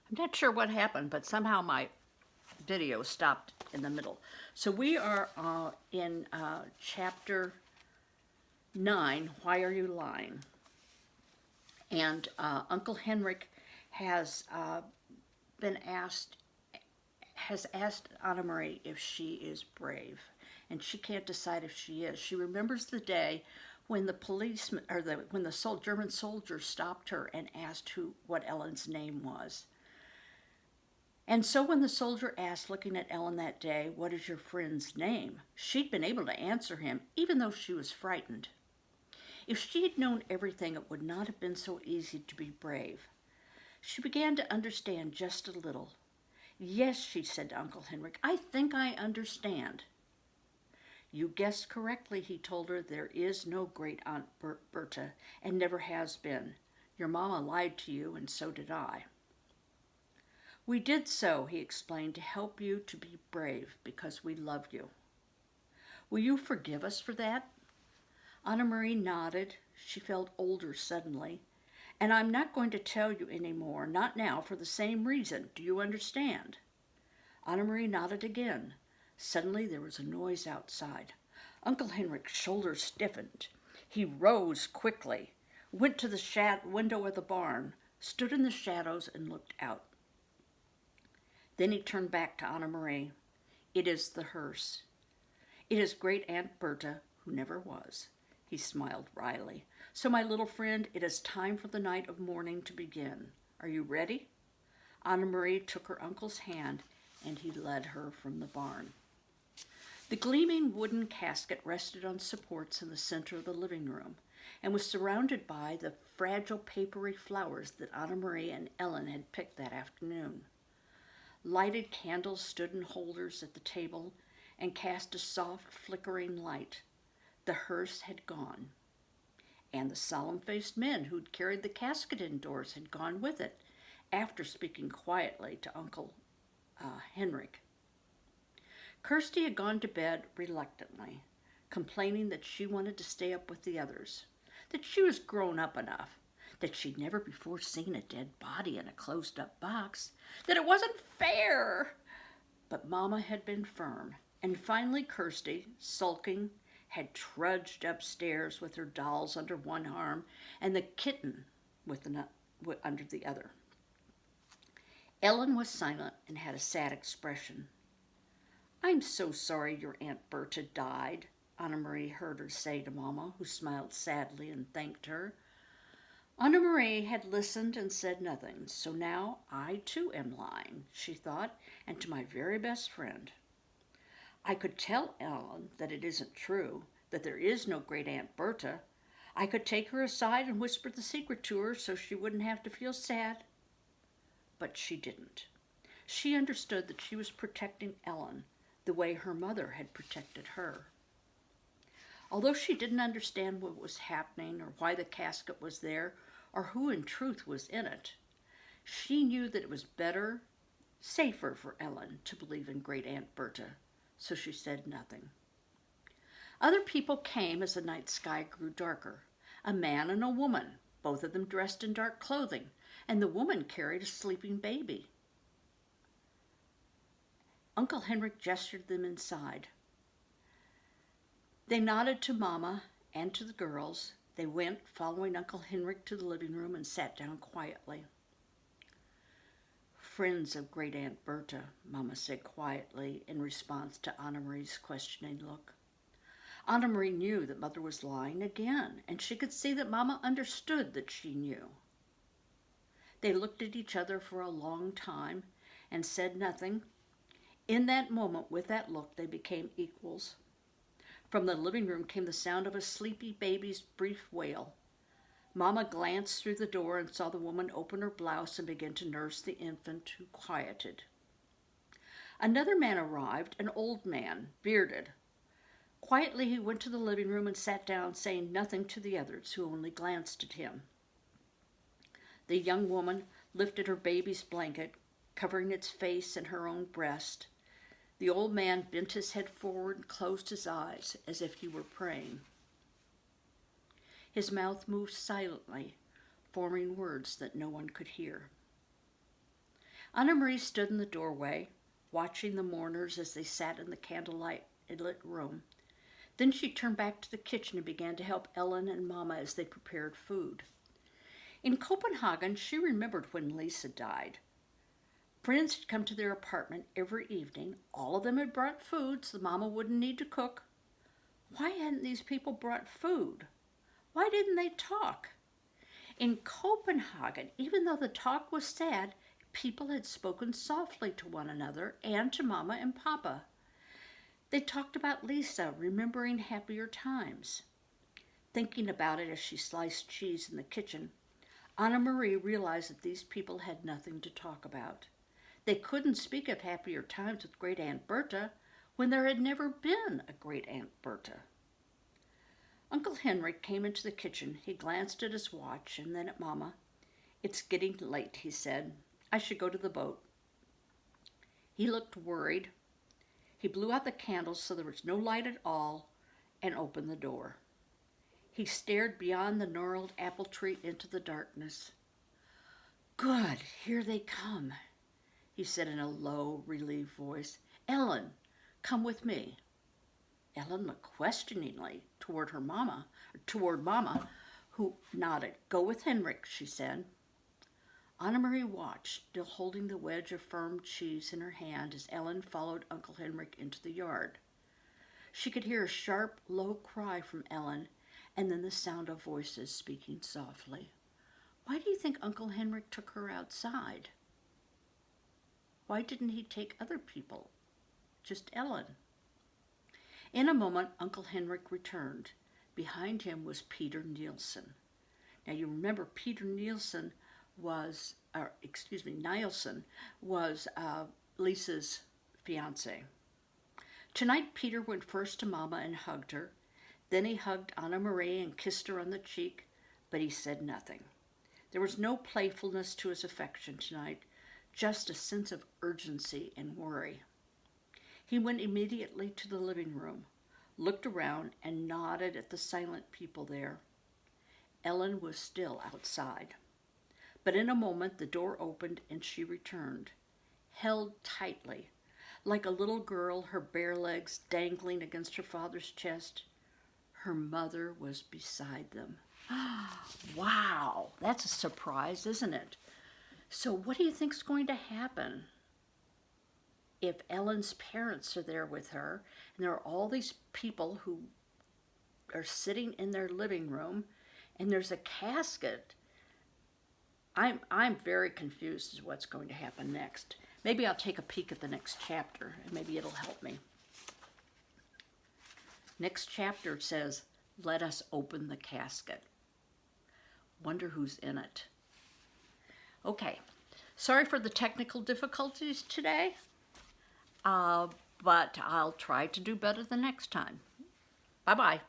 I'm not sure what happened, but somehow my video stopped in the middle. So we are in chapter 9, Why Are You Lying? And Uncle Henrik has been asked, has asked Anna Marie if she is brave. And she can't decide if she is. She remembers the day when the policeman, or when the German soldier stopped her and asked what Ellen's name was. And so when the soldier asked, looking at Ellen that day, "What is your friend's name?" she'd been able to answer him, even though she was frightened. If she had known everything, it would not have been so easy to be brave. She began to understand just a little. "Yes," she said to Uncle Henrik, "I think I understand." "You guessed correctly," he told her. "There is no great Aunt Berta, and never has been. Your mama lied to you, and so did I." "We did so," he explained, "to help you to be brave, because we love you. Will you forgive us for that?" Anna Marie nodded. She felt older suddenly. "And I'm not going to tell you any more, not now, for the same reason. Do you understand?" Anna Marie nodded again. Suddenly there was a noise outside. Uncle Henrik's shoulders stiffened. He rose quickly, went to the window of the barn, stood in the shadows, and looked out. Then he turned back to Anna Marie. "It is the hearse. It is Great Aunt Berta, who never was." He smiled wryly. "So, my little friend, it is time for the night of mourning to begin. Are you ready?" Anna Marie took her uncle's hand, and he led her from the barn. The gleaming wooden casket rested on supports in the center of the living room, and was surrounded by the fragile papery flowers that Anna Marie and Ellen had picked that afternoon. Lighted candles stood in holders at the table and cast a soft, flickering light. The hearse had gone, and the solemn-faced men who'd carried the casket indoors had gone with it, after speaking quietly to Uncle Henrik. Kirsty had gone to bed reluctantly, complaining that she wanted to stay up with the others, that she was grown up enough, that she'd never before seen a dead body in a closed-up box, that it wasn't fair. But Mama had been firm, and finally Kirsty, sulking, had trudged upstairs with her dolls under one arm and the kitten under the other. Ellen was silent and had a sad expression. "I'm so sorry your Aunt Berta died," Anna Marie heard her say to Mama, who smiled sadly and thanked her. Anna Marie had listened and said nothing, so now I too am lying, she thought, and to my very best friend. I could tell Ellen that it isn't true, that there is no great Aunt Berta. I could take her aside and whisper the secret to her so she wouldn't have to feel sad. But she didn't. She understood that she was protecting Ellen the way her mother had protected her. Although she didn't understand what was happening or why the casket was there or who in truth was in it, she knew that it was better, safer for Ellen to believe in Great Aunt Berta, so she said nothing. Other people came as the night sky grew darker. A man and a woman, both of them dressed in dark clothing, and the woman carried a sleeping baby. Uncle Henrik gestured them inside. They nodded to Mama and to the girls. They went, following Uncle Henrik to the living room, and sat down quietly. "Friends of Great Aunt Berta," Mama said quietly in response to Anna Marie's questioning look. Anna Marie knew that Mother was lying again, and she could see that Mama understood that she knew. They looked at each other for a long time and said nothing. In that moment, with that look, they became equals. From the living room came the sound of a sleepy baby's brief wail. Mama glanced through the door and saw the woman open her blouse and begin to nurse the infant, who quieted. Another man arrived, an old man, bearded. Quietly he went to the living room and sat down, saying nothing to the others, who only glanced at him. The young woman lifted her baby's blanket, covering its face and her own breast. The old man bent his head forward and closed his eyes as if he were praying. His mouth moved silently, forming words that no one could hear. Anna Marie stood in the doorway, watching the mourners as they sat in the candlelight-lit room. Then she turned back to the kitchen and began to help Ellen and Mama as they prepared food. In Copenhagen, she remembered when Lisa died. Friends had come to their apartment every evening. All of them had brought food so the Mama wouldn't need to cook. Why hadn't these people brought food? Why didn't they talk? In Copenhagen, even though the talk was sad, people had spoken softly to one another and to Mama and Papa. They talked about Lisa, remembering happier times. Thinking about it as she sliced cheese in the kitchen, Anna Marie realized that these people had nothing to talk about. They couldn't speak of happier times with Great Aunt Bertha when there had never been a Great Aunt Bertha. Uncle Henrik came into the kitchen. He glanced at his watch and then at Mama. "It's getting late," he said. "I should go to the boat." He looked worried. He blew out the candles so there was no light at all and opened the door. He stared beyond the gnarled apple tree into the darkness. "Good, here they come," he said in a low, relieved voice. "Ellen, come with me." Ellen looked questioningly toward Mama, who nodded. "Go with Henrik," she said. Anna Marie watched, still holding the wedge of firm cheese in her hand as Ellen followed Uncle Henrik into the yard. She could hear a sharp, low cry from Ellen, and then the sound of voices speaking softly. Why do you think Uncle Henrik took her outside? Why didn't he take other people? Just Ellen. In a moment, Uncle Henrik returned. Behind him was Peter Nielsen. Now you remember Peter Nielsen was Lisa's fiance. Tonight, Peter went first to Mama and hugged her. Then he hugged Anna Marie and kissed her on the cheek, but he said nothing. There was no playfulness to his affection tonight, just a sense of urgency and worry. He went immediately to the living room, looked around, and nodded at the silent people there. Ellen was still outside. But in a moment the door opened and she returned, held tightly, like a little girl, her bare legs dangling against her father's chest. Her mother was beside them. Wow, that's a surprise, isn't it? So what do you think's going to happen if Ellen's parents are there with her and there are all these people who are sitting in their living room and there's a casket? I'm very confused as to what's going to happen next. Maybe I'll take a peek at the next chapter and maybe it'll help me. Next chapter says, "Let us open the casket." Wonder who's in it. Okay, sorry for the technical difficulties today, but I'll try to do better the next time. Bye-bye.